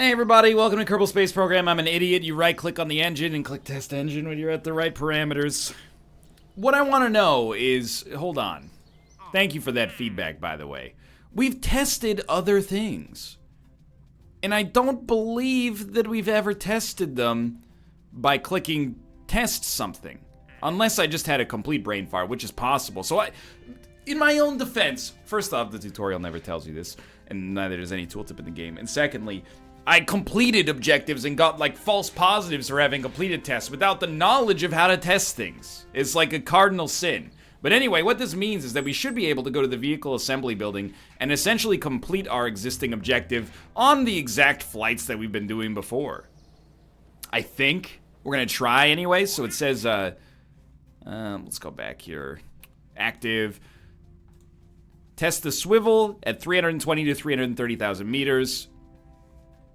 Hey everybody, welcome to Kerbal Space Program. I'm an idiot. You right-click on the engine and click Test Engine when you're at the right parameters. What I want to know is, hold on. Thank you for that feedback, by the way. We've tested other things. And I don't believe that we've ever tested them by clicking Test Something. Unless I just had a complete brain fart, which is possible. So in my own defense, first off, the tutorial never tells you this, and neither does any tooltip in the game. And secondly, I completed objectives and got like false positives for having completed tests without the knowledge of how to test things. It's like a cardinal sin. But anyway, what this means is that we should be able to go to the vehicle assembly building and essentially complete our existing objective on the exact flights that we've been doing before. I think. We're gonna try anyway, so it says, let's go back here. Active. Test the swivel at 320 to 330,000 meters.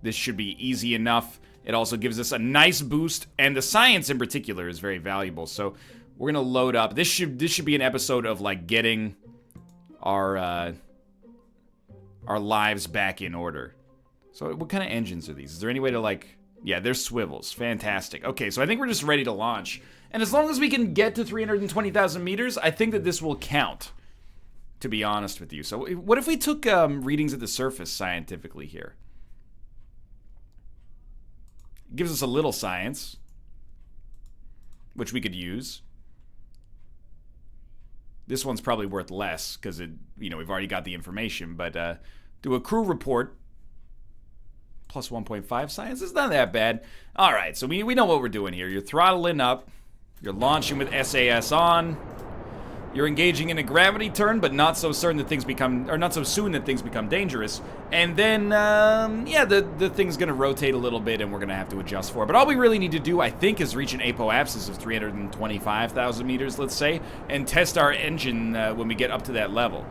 This should be easy enough. It also gives us a nice boost, and the science in particular is very valuable. So we're gonna load up. This should be an episode of like getting our lives back in order. So what kind of engines are these? Is there any way to like? Yeah, they're swivels. Fantastic. Okay, so I think we're just ready to launch. And as long as we can get to 320,000 meters, I think that this will count. To be honest with you. So what if we took readings at the surface scientifically here? It gives us a little science, which we could use. This one's probably worth less because we've already got the information. But do a crew report. Plus 1.5 science is not that bad. All right, so we know what we're doing here. You're throttling up. You're launching with SAS on. You're engaging in a gravity turn, but not so soon that things become dangerous. And then, the thing's gonna rotate a little bit, and we're gonna have to adjust for it. But all we really need to do, I think, is reach an apoapsis of 325,000 meters, let's say, and test our engine when we get up to that level.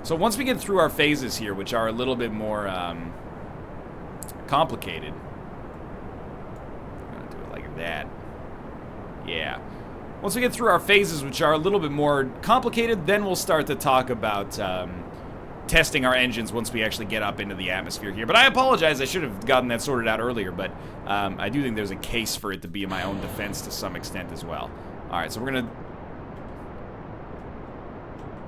So once we get through our phases here, which are a little bit more complicated, I'm gonna do it like that. Yeah. Once we get through our phases, which are a little bit more complicated, then we'll start to talk about testing our engines once we actually get up into the atmosphere here. But I apologize, I should have gotten that sorted out earlier, but I do think there's a case for it to be in my own defense to some extent as well. Alright, so we're gonna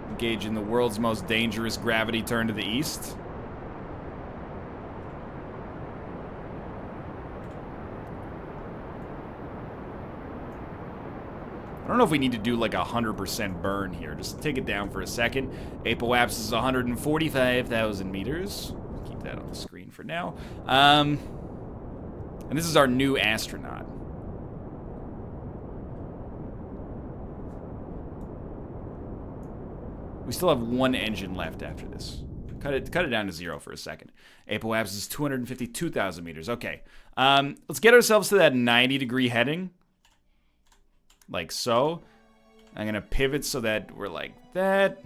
engage in the world's most dangerous gravity turn to the east. I don't know if we need to do like 100% burn here. Just take it down for a second. Apoapsis is 145,000 meters. Keep that on the screen for now. And this is our new astronaut. We still have one engine left after this. Cut it down to 0 for a second. Apoapsis is 252,000 meters. Okay. Let's get ourselves to that 90-degree heading. Like so. I'm gonna pivot so that we're like that.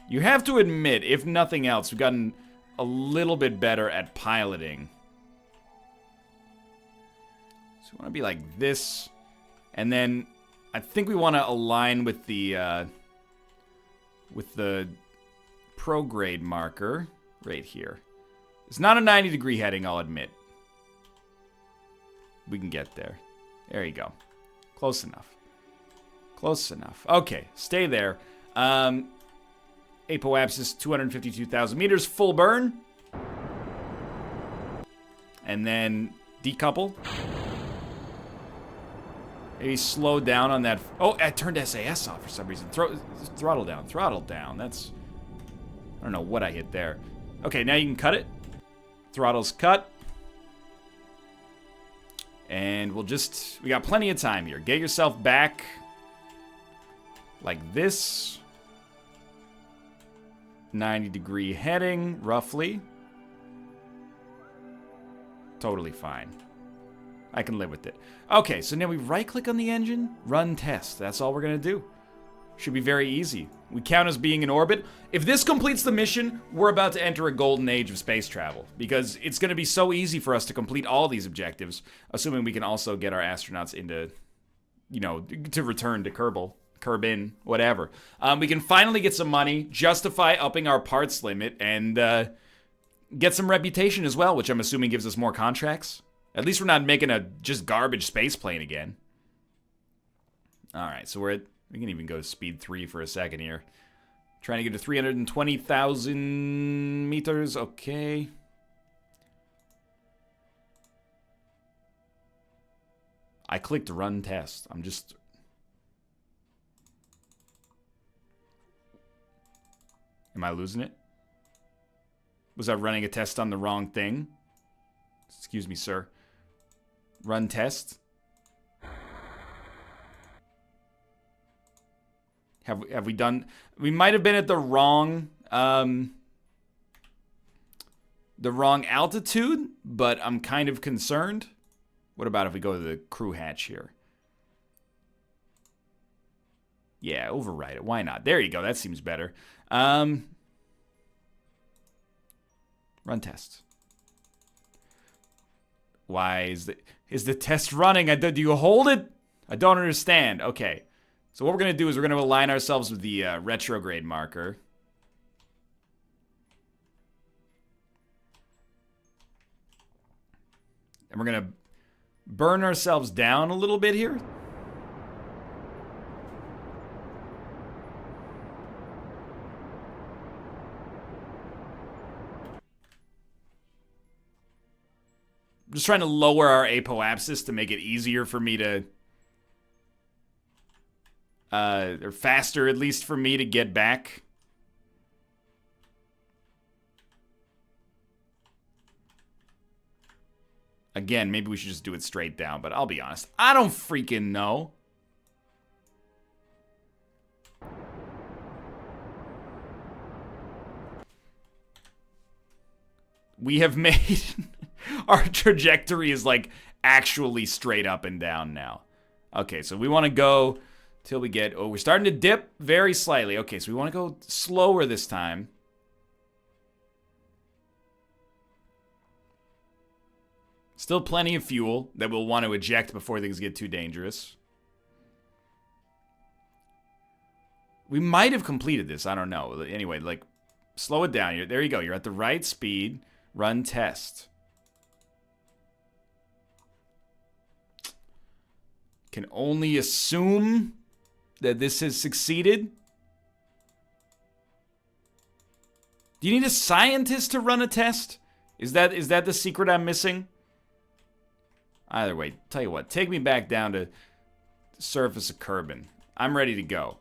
You have to admit, if nothing else, we've gotten a little bit better at piloting. So we want to be like this. And then I think we want to align with the prograde marker right here. It's not a 90-degree heading, I'll admit. We can get there. There you go. Close enough. Close enough. Okay, stay there. Apoapsis, 252,000 meters, full burn. And then decouple. Maybe slow down on that. Oh, I turned SAS off for some reason. Throttle down, throttle down. That's... I don't know what I hit there. Okay, now you can cut it. Throttle's cut. And we got plenty of time here. Get yourself back like this. 90-degree heading, roughly. Totally fine. I can live with it. Okay, so now we right-click on the engine, run test. That's all we're gonna do. Should be very easy. We count as being in orbit. If this completes the mission, we're about to enter a golden age of space travel, because it's going to be so easy for us to complete all these objectives, assuming we can also get our astronauts into, to return to Kerbin, whatever. We can finally get some money, justify upping our parts limit, and get some reputation as well, which I'm assuming gives us more contracts. At least we're not making a just garbage space plane again. All right, so we can even go to speed 3 for a second here. Trying to get to 320,000 meters. Okay. I clicked run test. I'm just... Am I losing it? Was I running a test on the wrong thing? Excuse me, sir. Run test. Have we done... We might have been at the wrong altitude, but I'm kind of concerned. What about if we go to the crew hatch here? Yeah, override it. Why not? There you go. That seems better. Run test. Why is the test running? Do you hold it? I don't understand. Okay. So what we're going to do is we're going to align ourselves with the retrograde marker. And we're going to burn ourselves down a little bit here. I'm just trying to lower our apoapsis to make it easier for me to... or faster, at least, for me to get back. Again, maybe we should just do it straight down, but I'll be honest. I don't freaking know. We have made... Our trajectory is, like, actually straight up and down now. Okay, so we want to go till we get... Oh, we're starting to dip very slightly. Okay, so we want to go slower this time. Still plenty of fuel that we'll want to eject before things get too dangerous. We might have completed this. I don't know. Anyway, like, slow it down. There you go. You're at the right speed. Run test. Can only assume that this has succeeded. Do you need a scientist to run a test? Is that the secret I'm missing? Either way, tell you what, take me back down to the surface of Kerbin. I'm ready to go.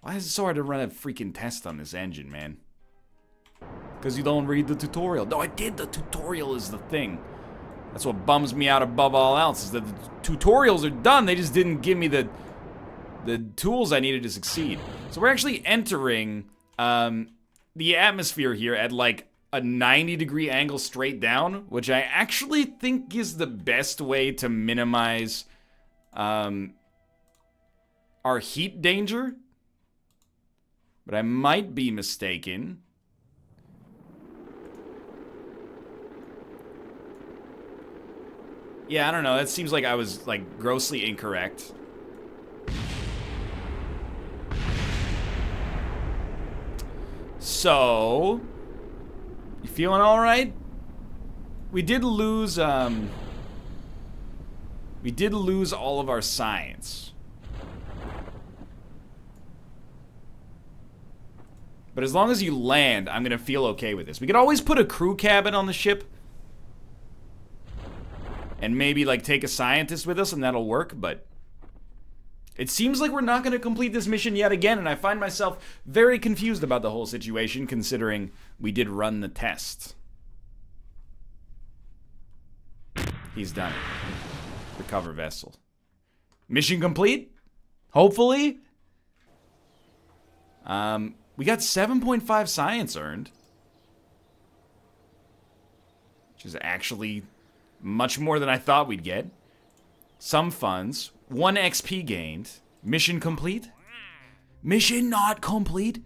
Why is it so hard to run a freaking test on this engine, man? Because you don't read the tutorial. No, I did. The tutorial is the thing. That's what bums me out above all else, is that the tutorials are done. They just didn't give me the tools I needed to succeed. So we're actually entering the atmosphere here at like a 90-degree angle straight down, which I actually think is the best way to minimize our heat danger. But I might be mistaken. Yeah, I don't know. That seems like I was, like, grossly incorrect. So... You feeling alright? We did lose all of our science. But as long as you land, I'm gonna feel okay with this. We could always put a crew cabin on the ship. And maybe, like, take a scientist with us and that'll work, but... It seems like we're not going to complete this mission yet again, and I find myself very confused about the whole situation, considering we did run the test. He's done it. Recover vessel. Mission complete? Hopefully? We got 7.5 science earned. Which is actually... much more than I thought we'd get. Some funds. 1 XP gained. Mission complete? Mission not complete?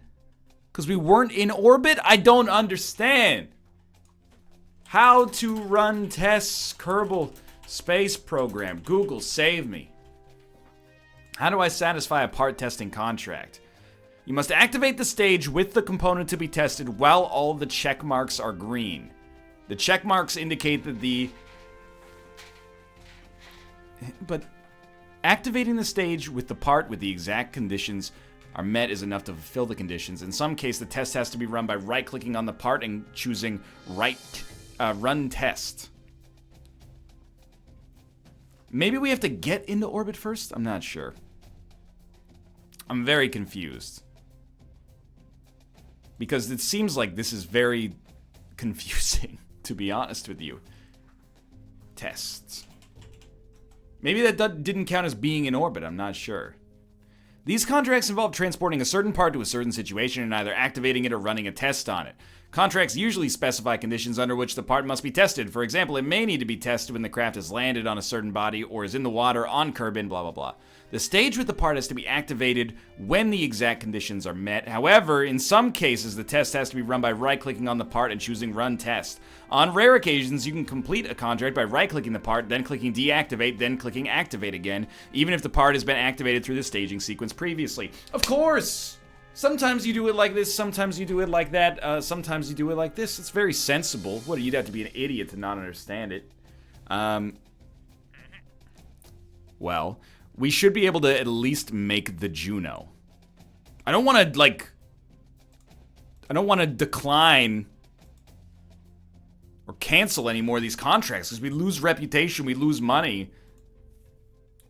Because we weren't in orbit? I don't understand. How to run tests. Kerbal Space Program. Google, save me. How do I satisfy a part testing contract? You must activate the stage with the component to be tested while all the check marks are green. The check marks indicate that the... But activating the stage with the part with the exact conditions are met is enough to fulfill the conditions. In some case, the test has to be run by right-clicking on the part and choosing run test. Maybe we have to get into orbit first? I'm not sure. I'm very confused. Because it seems like this is very confusing, to be honest with you. Tests. Maybe that didn't count as being in orbit, I'm not sure. These contracts involve transporting a certain part to a certain situation and either activating it or running a test on it. Contracts usually specify conditions under which the part must be tested. For example, it may need to be tested when the craft has landed on a certain body or is in the water on Kerbin, blah, blah, blah. The stage with the part has to be activated when the exact conditions are met. However, in some cases, the test has to be run by right-clicking on the part and choosing Run Test. On rare occasions, you can complete a contract by right-clicking the part, then clicking Deactivate, then clicking Activate again, even if the part has been activated through the staging sequence previously. Of course! Sometimes you do it like this, sometimes you do it like that, sometimes you do it like this. It's very sensible. What, you'd have to be an idiot to not understand it. Well, we should be able to at least make the Juno. I don't want to, like... I don't want to decline or cancel any more of these contracts, because we lose reputation, we lose money,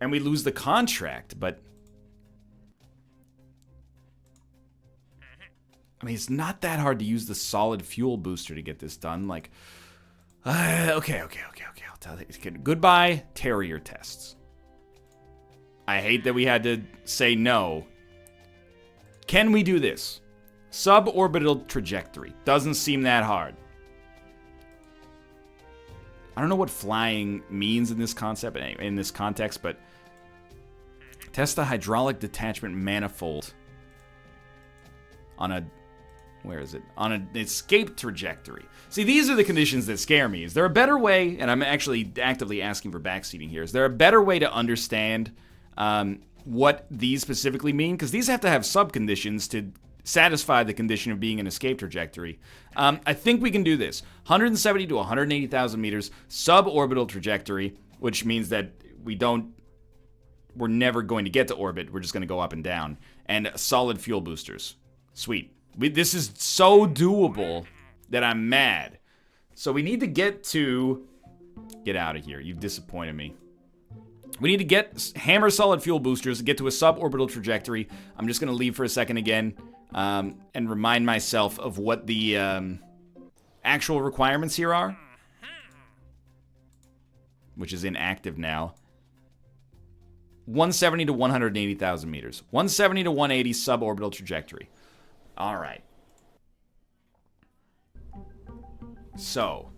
and we lose the contract, but... I mean, it's not that hard to use the solid fuel booster to get this done. Like, okay. I'll tell you. Goodbye, Terrier tests. I hate that we had to say no. Can we do this? Suborbital trajectory. Doesn't seem that hard. I don't know what flying means in this concept, in this context, but test the hydraulic detachment manifold on a... Where is it? On an escape trajectory. See, these are the conditions that scare me. Is there a better way, and I'm actually actively asking for backseating here, is there a better way to understand what these specifically mean? Because these have to have sub-conditions to satisfy the condition of being an escape trajectory. I think we can do this. 170 to 180,000 meters, suborbital trajectory, which means that we're never going to get to orbit. We're just going to go up and down. And solid fuel boosters. Sweet. This is so doable that I'm mad. So we need to get out of here. You've disappointed me. We need to get hammer solid fuel boosters, get to a suborbital trajectory. I'm just going to leave for a second again and remind myself of what the actual requirements here are. Which is inactive now. 170 to 180,000 meters. 170 to 180 suborbital trajectory. All right. So,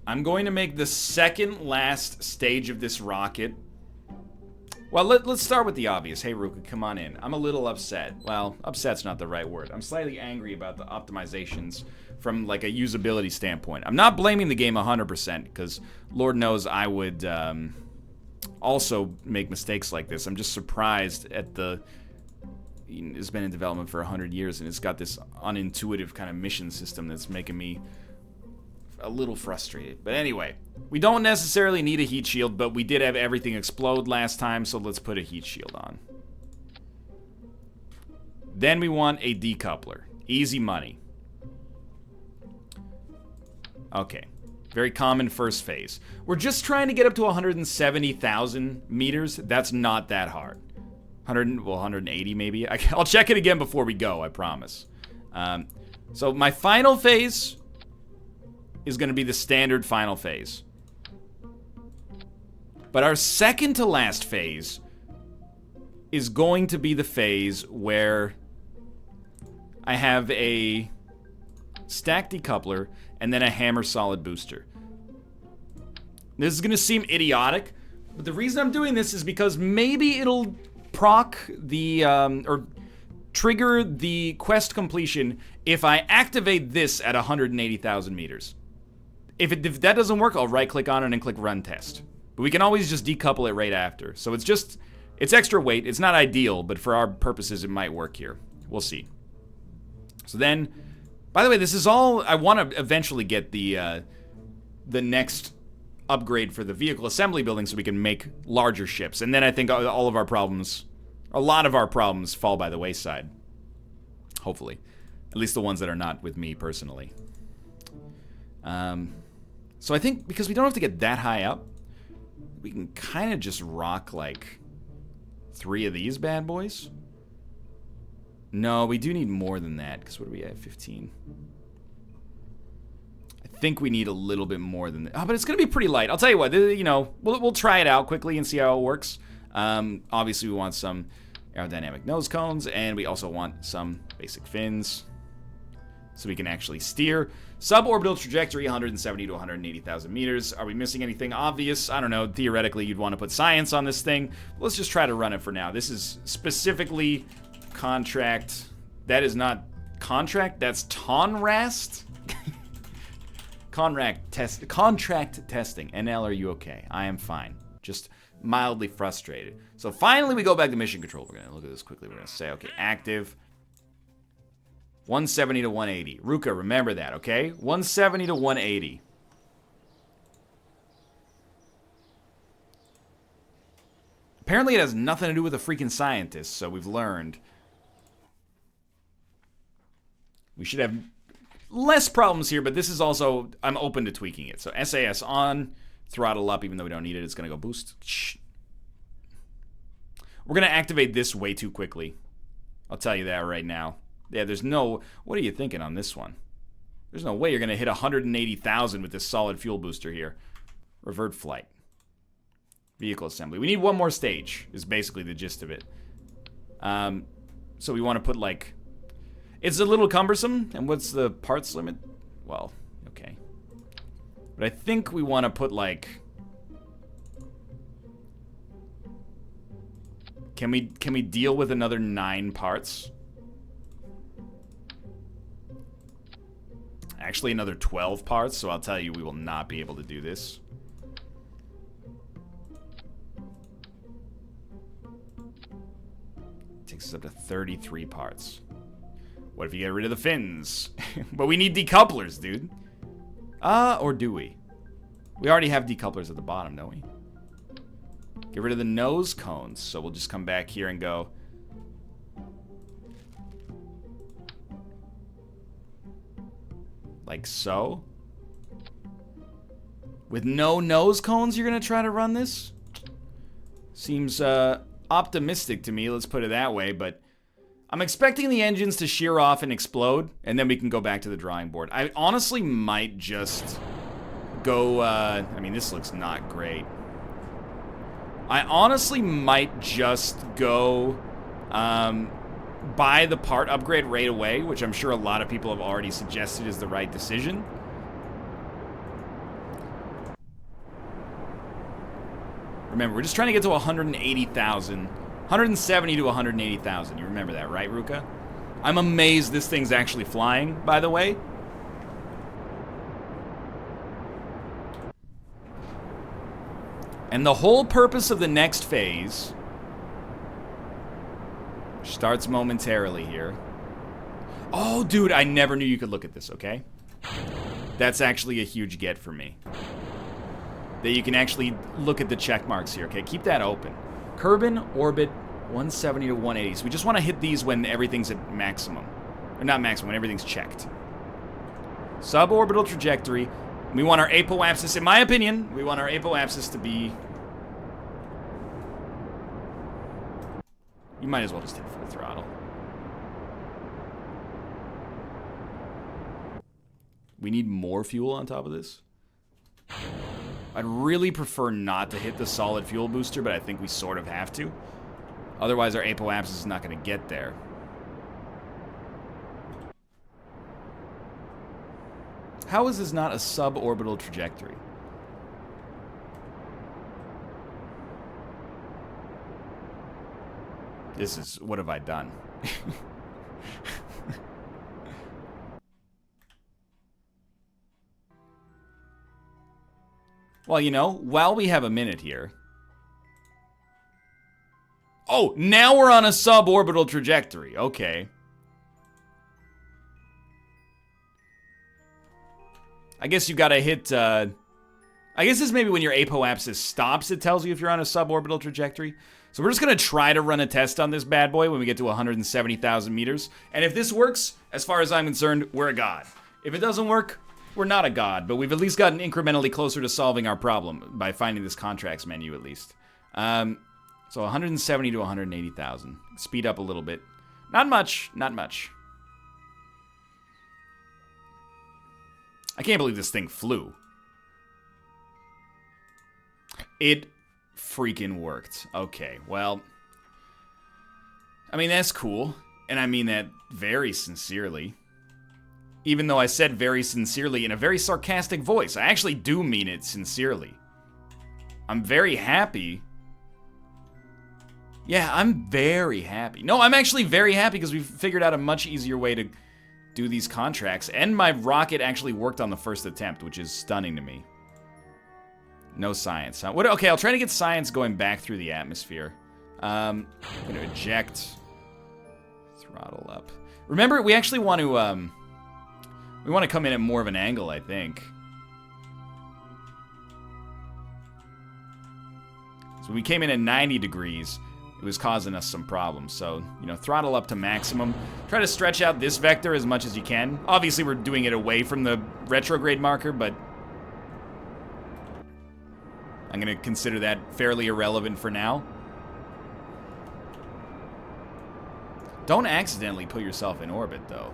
I'm going to make the second last stage of this rocket. Well, let's start with the obvious. Hey, Ruka, come on in. I'm a little upset. Well, upset's not the right word. I'm slightly angry about the optimizations from, like, a usability standpoint. I'm not blaming the game 100%, because Lord knows I would also make mistakes like this. I'm just surprised at the... It's been in development for 100 years, and it's got this unintuitive kind of mission system that's making me a little frustrated. But anyway, we don't necessarily need a heat shield, but we did have everything explode last time, so let's put a heat shield on. Then we want a decoupler. Easy money. Okay. Very common first phase. We're just trying to get up to 170,000 meters. That's not that hard. 180 maybe. I'll check it again before we go, I promise. So my final phase is going to be the standard final phase. But our second to last phase is going to be the phase where I have a stack decoupler and then a hammer solid booster. This is going to seem idiotic, but the reason I'm doing this is because maybe it'll proc the, or trigger the quest completion if I activate this at 180,000 meters. If that doesn't work, I'll right-click on it and click Run Test. But we can always just decouple it right after. So it's extra weight. It's not ideal, but for our purposes, it might work here. We'll see. So then, By the way, this is all... I want to eventually get the next upgrade for the vehicle assembly building so we can make larger ships. And then I think all of our problems... A lot of our problems fall by the wayside. Hopefully. At least the ones that are not with me personally. So I think because we don't have to get that high up, we can kind of just rock like 3 of these bad boys. No, we do need more than that, because what do we have? 15. I think we need a little bit more than that. Oh, but it's going to be pretty light. I'll tell you what, you know, we'll try it out quickly and see how it works. Obviously, we want some aerodynamic nose cones, and we also want some basic fins, so we can actually steer. Suborbital trajectory, 170 to 180,000 meters. Are we missing anything obvious? I don't know. Theoretically, you'd want to put science on this thing. Let's just try to run it for now. This is specifically contract. That is not contract. That's TONRAST. Contract testing. NL, are you okay? I am fine. Just mildly frustrated. So finally, we go back to mission control. We're going to look at this quickly. We're going to say, okay, active. 170 to 180. Ruka, remember that, okay? 170 to 180. Apparently it has nothing to do with the freaking scientists, so we've learned. We should have less problems here, but this is also... I'm open to tweaking it. So SAS on, throttle up, even though we don't need it. It's going to go boost. Shh. We're going to activate this way too quickly. I'll tell you that right now. Yeah, there's no... What are you thinking on this one? There's no way you're going to hit 180,000 with this solid fuel booster here. Revert flight. Vehicle assembly. We need one more stage, is basically the gist of it. So we want to put, like... It's a little cumbersome. And what's the parts limit? Well, okay. But I think we want to put, like... Can we deal with another 9 parts? Actually, another 12 parts, so I'll tell you, we will not be able to do this. Takes us up to 33 parts. What if you get rid of the fins? But we need decouplers, dude. Or do we? We already have decouplers at the bottom, don't we? Get rid of the nose cones, so we'll just come back here and go... Like so. With no nose cones, you're gonna try to run this? Seems optimistic to me, let's put it that way, but I'm expecting the engines to shear off and explode, and then we can go back to the drawing board. I honestly might just go, I mean, this looks not great. I honestly might just go, buy the part upgrade right away, which I'm sure a lot of people have already suggested is the right decision. Remember, we're just trying to get to 180,000. 170 to 180,000. You remember that, right, Ruka? I'm amazed this thing's actually flying, by the way. And the whole purpose of the next phase... starts momentarily here. Oh, dude, I never knew you could look at this, okay? That's actually a huge get for me. That you can actually look at the check marks here, okay? Keep that open. Kerbal, orbit, 170 to 180. So we just want to hit these when everything's at maximum. Or not maximum, when everything's checked. Suborbital trajectory. We want our apoapsis, in my opinion, we want our apoapsis to be... You might as well just hit full throttle. We need more fuel on top of this. I'd really prefer not to hit the solid fuel booster, but I think we sort of have to. Otherwise, our apoapsis is not going to get there. How is this not a suborbital trajectory? This is... What have I done? Well, you know, while we have a minute here... Oh, now we're on a suborbital trajectory. Okay. I guess you gotta hit, I guess this maybe when your apoapsis stops, it tells you if you're on a suborbital trajectory. So we're just gonna try to run a test on this bad boy when we get to 170,000 meters. And if this works, as far as I'm concerned, we're a god. If it doesn't work, we're not a god, but we've at least gotten incrementally closer to solving our problem by finding this contracts menu at least. So 170 to 180,000. Speed up a little bit. Not much, not much. I can't believe this thing flew. It freaking worked. Okay, well, I mean, that's cool. And I mean that very sincerely. Even though I said very sincerely in a very sarcastic voice. I actually do mean it sincerely. I'm very happy. Yeah, I'm very happy. No, I'm actually very happy because we've figured out a much easier way to do these contracts. And my rocket actually worked on the first attempt, which is stunning to me. No science, huh? Okay, I'll try to get science going back through the atmosphere. I'm gonna eject. Throttle up. Remember, we actually want to, we want to come in at more of an angle, I think. So we came in at 90 degrees. It was causing us some problems. So, you know, throttle up to maximum. Try to stretch out this vector as much as you can. Obviously, we're doing it away from the retrograde marker, but I'm going to consider that fairly irrelevant for now. Don't accidentally put yourself in orbit, though.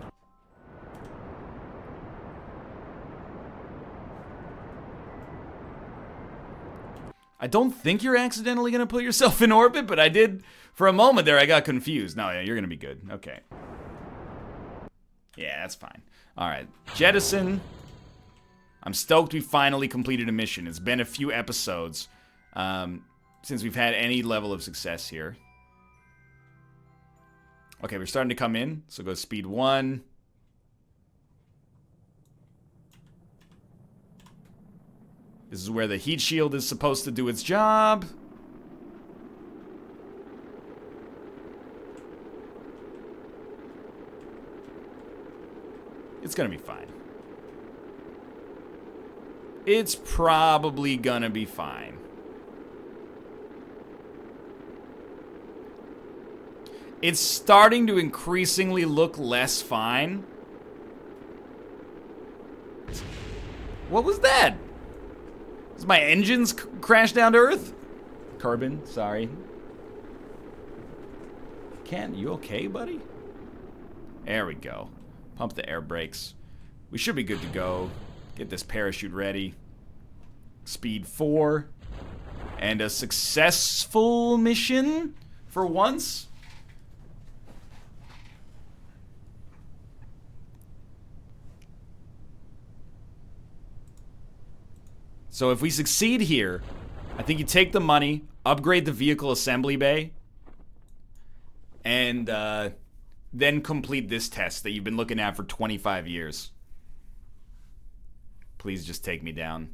I don't think you're accidentally going to put yourself in orbit, but I did, for a moment there, I got confused. No, yeah, you're going to be good. Okay. Yeah, that's fine. All right. Jettison. I'm stoked we finally completed a mission. It's been a few episodes since we've had any level of success here. Okay, we're starting to come in. So go speed 1. This is where the heat shield is supposed to do its job. It's gonna be fine. It's probably gonna be fine. It's starting to increasingly look less fine. What was that? Does my engines crash down to Earth? Carbon, sorry. Ken, you okay, buddy? There we go. Pump the air brakes. We should be good to go. Get this parachute ready. Speed 4. And a successful mission for once. So if we succeed here, I think you take the money, upgrade the vehicle assembly bay, and then complete this test that you've been looking at for 25 years. Please just take me down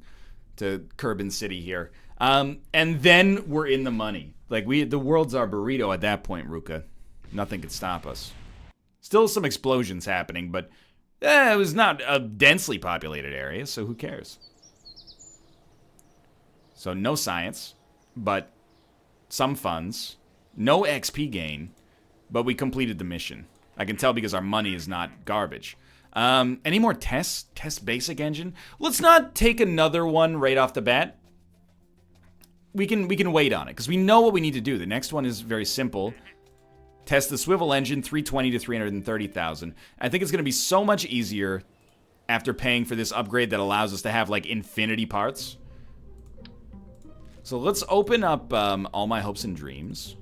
to Kerbal City here. And then we're in the money. Like, the world's our burrito at that point, Ruka. Nothing could stop us. Still some explosions happening, but it was not a densely populated area, so who cares? So no science, but some funds. No XP gain, but we completed the mission. I can tell because our money is not garbage. Any more tests? Test basic engine? Let's not take another one right off the bat. We can wait on it, because we know what we need to do. The next one is very simple. Test the swivel engine, 320 to 330,000. I think it's going to be so much easier after paying for this upgrade that allows us to have, like, infinity parts. So let's open up all my hopes and dreams.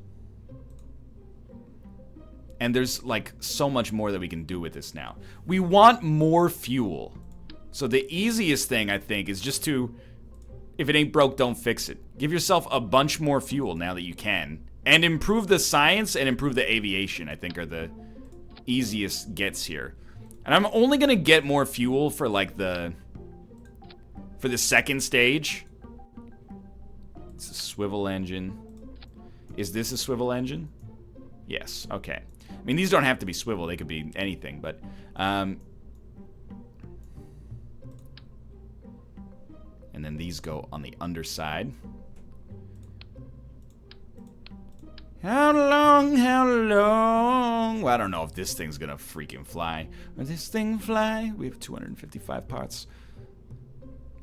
And there's, like, so much more that we can do with this now. We want more fuel. So the easiest thing, I think, is just to, if it ain't broke, don't fix it. Give yourself a bunch more fuel now that you can. And improve the science and improve the aviation, I think, are the easiest gets here. And I'm only going to get more fuel for, like, for the second stage. It's a swivel engine. Is this a swivel engine? Yes, okay. I mean, these don't have to be swivel. They could be anything, but... And then these go on the underside. How long, how long? Well, I don't know if this thing's gonna freaking fly. Will this thing fly? We have 255 parts.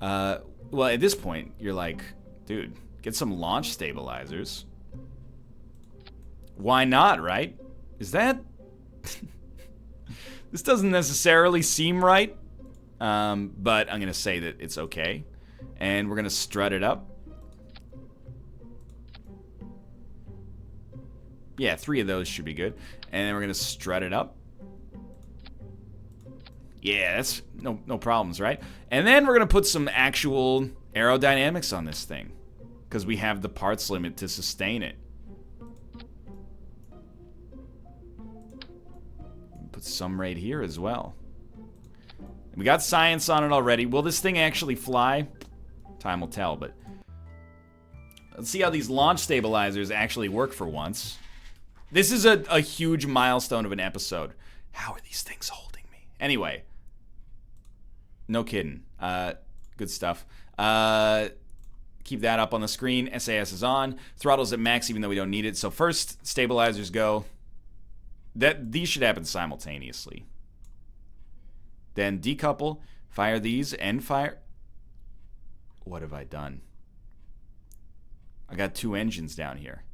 Well, at this point, you're like, dude, get some launch stabilizers. Why not, right? Is that... This doesn't necessarily seem right, but I'm gonna say that it's okay. And we're gonna strut it up. Yeah, 3 of those should be good. And then we're gonna strut it up. Yeah, that's no problems, right? And then we're gonna put some actual aerodynamics on this thing, because we have the parts limit to sustain it. Put some right here as well. We got science on it already. Will this thing actually fly? Time will tell, but let's see how these launch stabilizers actually work for once. This is a huge milestone of an episode. How are these things holding me? Anyway. No kidding. Good stuff. Keep that up on the screen. SAS is on. Throttle's at max even though we don't need it. So first, stabilizers go. These should happen simultaneously. Then decouple, fire these, and fire... What have I done? I got 2 engines down here.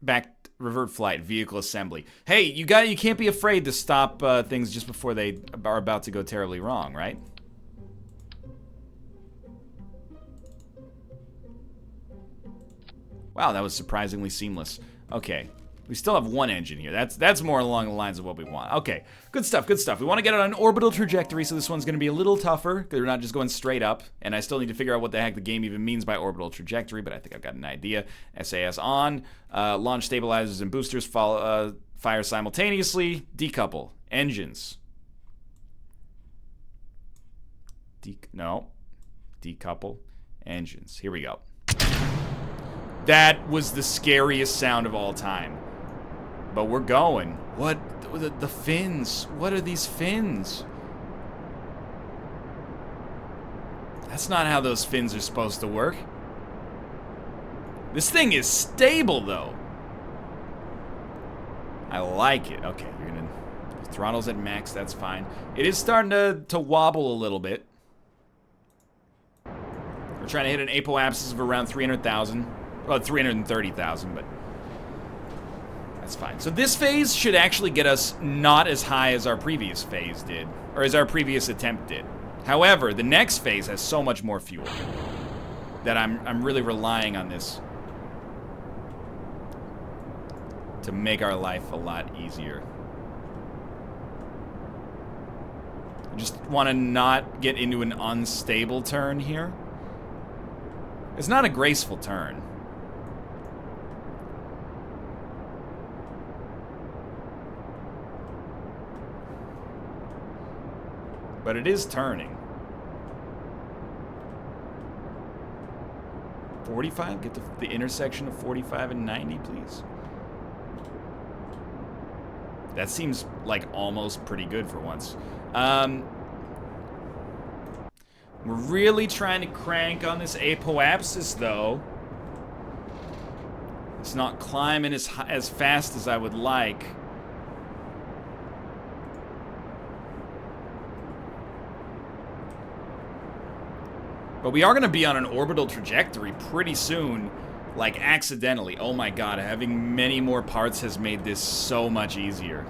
Back, revert flight, vehicle assembly. Hey, you can't be afraid to stop things just before they are about to go terribly wrong, right? Wow, that was surprisingly seamless. Okay, we still have 1 engine here. That's more along the lines of what we want. Okay, good stuff, good stuff. We want to get on an orbital trajectory, so this one's going to be a little tougher, because we're not just going straight up, and I still need to figure out what the heck the game even means by orbital trajectory, but I think I've got an idea. SAS on, launch stabilizers and boosters fire simultaneously, decouple, engines. Decouple, engines. Here we go. That was the scariest sound of all time. But we're going. What? The fins. What are these fins? That's not how those fins are supposed to work. This thing is stable, though. I like it. Okay, you're gonna... Throttle's at max, that's fine. It is starting to wobble a little bit. We're trying to hit an apoapsis of around 300,000. Well, 330,000, but that's fine. So this phase should actually get us not as high as our previous phase did, or as our previous attempt did. However, the next phase has so much more fuel that I'm really relying on this to make our life a lot easier. I just want to not get into an unstable turn here. It's not a graceful turn. But it is turning. 45? Get to the intersection of 45 and 90, please. That seems like almost pretty good for once. We're really trying to crank on this apoapsis, though. It's not climbing as fast as I would like. But we are going to be on an orbital trajectory pretty soon, like accidentally. Oh my god, having many more parts has made this so much easier.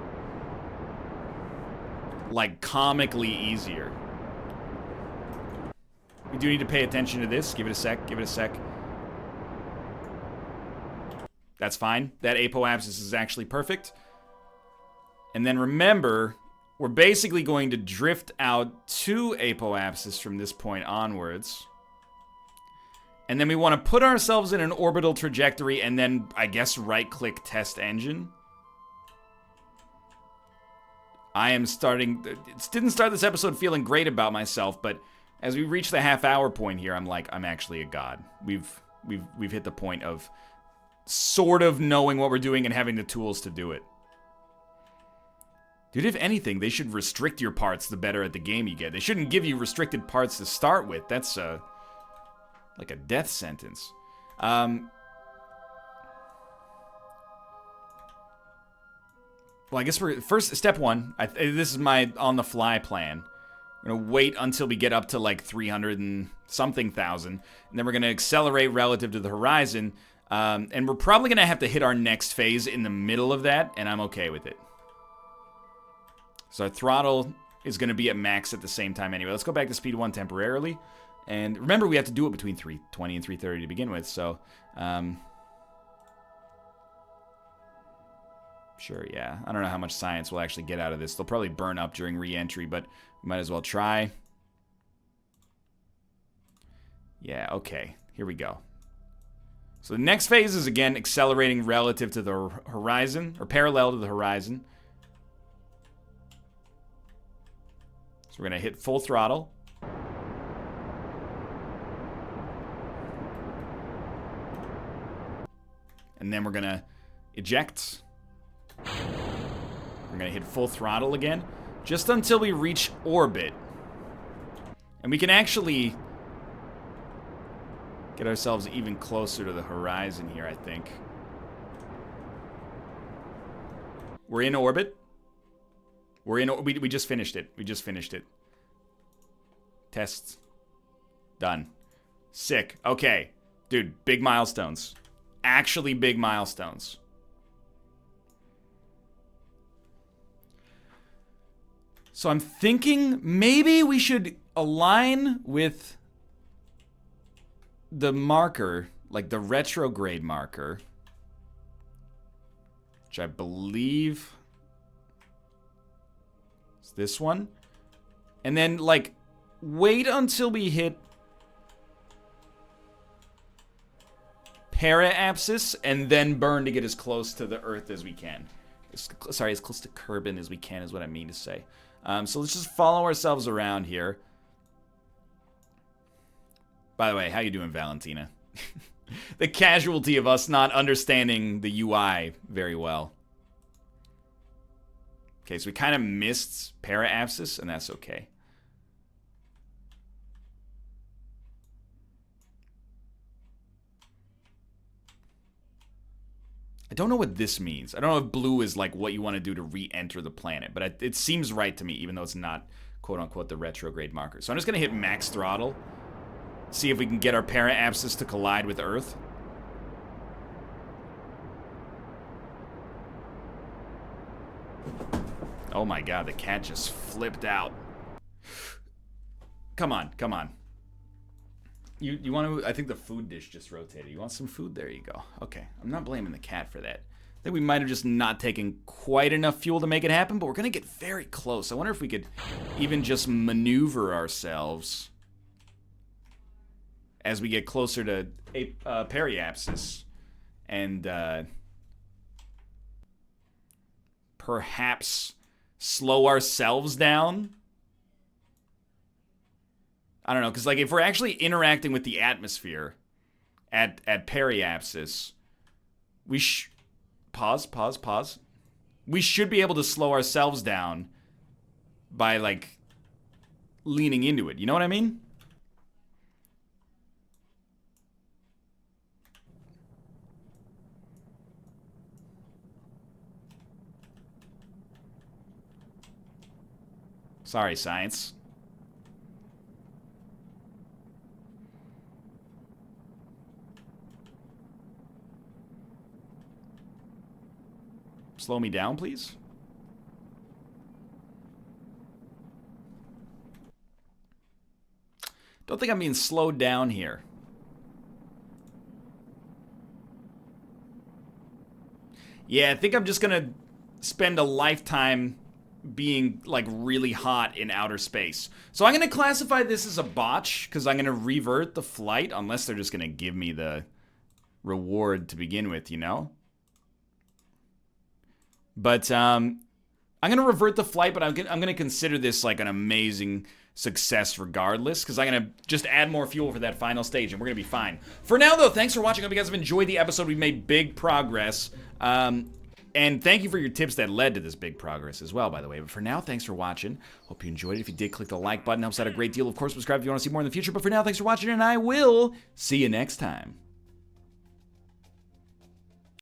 Like, comically easier. We do need to pay attention to this. Give it a sec, give it a sec. That's fine. That apoapsis is actually perfect. And then remember, we're basically going to drift out 2 apoapsis from this point onwards. And then we want to put ourselves in an orbital trajectory and then, I guess, right-click test engine. I am starting... Didn't start this episode feeling great about myself, but as we reach the half-hour point here, I'm like, I'm actually a god. We've hit the point of sort of knowing what we're doing and having the tools to do it. Dude, if anything, they should restrict your parts the better at the game you get. They shouldn't give you restricted parts to start with. That's, like a death sentence. Well, I guess we're... First, step one. This is my on-the-fly plan. We're going to wait until we get up to, like, 300 and something thousand. And then we're going to accelerate relative to the horizon. And we're probably going to have to hit our next phase in the middle of that, and I'm okay with it. So our throttle is going to be at max at the same time anyway. Let's go back to speed 1 temporarily. And remember, we have to do it between 320 and 330 to begin with, so... Sure, yeah. I don't know how much science we'll actually get out of this. They'll probably burn up during re-entry, but we might as well try. Yeah, okay. Here we go. So the next phase is, again, accelerating relative to the horizon, or parallel to the horizon. So we're going to hit full throttle. And then we're going to eject. We're going to hit full throttle again, just until we reach orbit. And we can actually get ourselves even closer to the horizon here, I think. We're in orbit. We just finished it. We just finished it. Tests. Done. Sick. Okay. Dude, big milestones. Actually big milestones. So I'm thinking maybe we should align with the marker, like the retrograde marker, which I believe is this one. And then, like, wait until we hit para-apsis and then burn to get as close to the Earth as we can. Sorry, as close to Kerbin as we can is what I mean to say. So let's just follow ourselves around here. By the way, how you doing, Valentina? The casualty of us not understanding the UI very well. Okay, so we kind of missed para-apsis, and that's okay. I don't know what this means. I don't know if blue is like what you want to do to re-enter the planet, but it seems right to me, even though it's not, quote-unquote, the retrograde marker. So I'm just going to hit max throttle, see if we can get our para-apsis to collide with Earth. Oh my god, the cat just flipped out. Come on, come on. You want to... I think the food dish just rotated. You want some food? There you go. Okay, I'm not blaming the cat for that. I think we might have just not taken quite enough fuel to make it happen, but we're going to get very close. I wonder if we could even just maneuver ourselves as we get closer to periapsis and perhaps slow ourselves down. I don't know, because like if we're actually interacting with the atmosphere at periapsis, we pause. We should be able to slow ourselves down by like leaning into it. You know what I mean? Sorry, science. Slow me down, please. Don't think I'm being slowed down here. Yeah, I think I'm just gonna spend a lifetime being, like, really hot in outer space. So I'm gonna classify this as a botch, because I'm gonna revert the flight, unless they're just gonna give me the reward to begin with, you know? But I'm going to revert the flight, but I'm going to consider this like an amazing success regardless, because I'm going to just add more fuel for that final stage, and we're going to be fine. For now, though, thanks for watching. I hope you guys have enjoyed the episode. We've made big progress. And thank you for your tips that led to this big progress as well, by the way. But for now, thanks for watching. Hope you enjoyed it. If you did, click the like button. Helps out a great deal. Of course, subscribe if you want to see more in the future. But for now, thanks for watching, and I will see you next time.